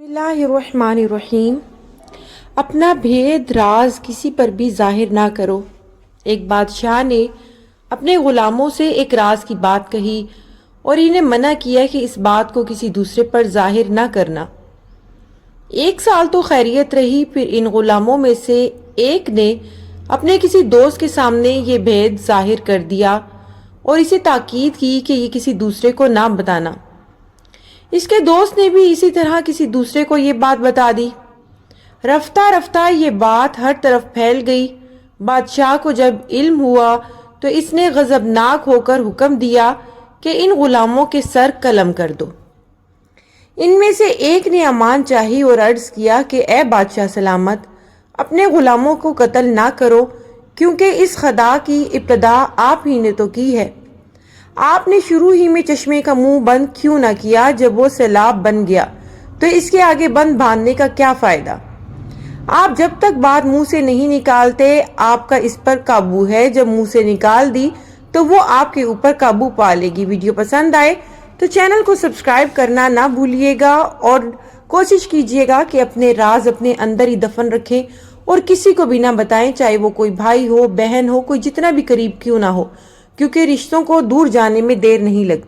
اللہ الرحمن الرحیم۔ اپنا بھید راز کسی پر بھی ظاہر نہ کرو۔ ایک بادشاہ نے اپنے غلاموں سے ایک راز کی بات کہی اور انہیں منع کیا کہ اس بات کو کسی دوسرے پر ظاہر نہ کرنا۔ 1 سال تو خیریت رہی، پھر ان غلاموں میں سے ایک نے اپنے کسی دوست کے سامنے یہ بھید ظاہر کر دیا اور اسے تاکید کی کہ یہ کسی دوسرے کو نہ بتانا۔ اس کے دوست نے بھی اسی طرح کسی دوسرے کو یہ بات بتا دی۔ رفتہ رفتہ یہ بات ہر طرف پھیل گئی۔ بادشاہ کو جب علم ہوا تو اس نے غضبناک ہو کر حکم دیا کہ ان غلاموں کے سر قلم کر دو۔ ان میں سے ایک نے امان چاہی اور عرض کیا کہ اے بادشاہ سلامت، اپنے غلاموں کو قتل نہ کرو، کیونکہ اس خدا کی ابتدا آپ ہی نے تو کی ہے۔ آپ نے شروع ہی میں چشمے کا منہ بند کیوں نہ کیا؟ جب وہ سیلاب بن گیا تو اس کے آگے بند باندھنے کا کیا فائدہ؟ آپ جب تک بات منہ سے نہیں نکالتے آپ کا اس پر قابو ہے، جب منہ سے نکال دی تو وہ آپ کے اوپر قابو پا لے گی۔ ویڈیو پسند آئے تو چینل کو سبسکرائب کرنا نہ بھولیے گا اور کوشش کیجیے گا کہ اپنے راز اپنے اندر ہی دفن رکھیں اور کسی کو بھی نہ بتائیں، چاہے وہ کوئی بھائی ہو، بہن ہو، کوئی جتنا بھی قریب کیوں نہ ہو، کیونکہ رشتوں کو دور جانے میں دیر نہیں لگتی۔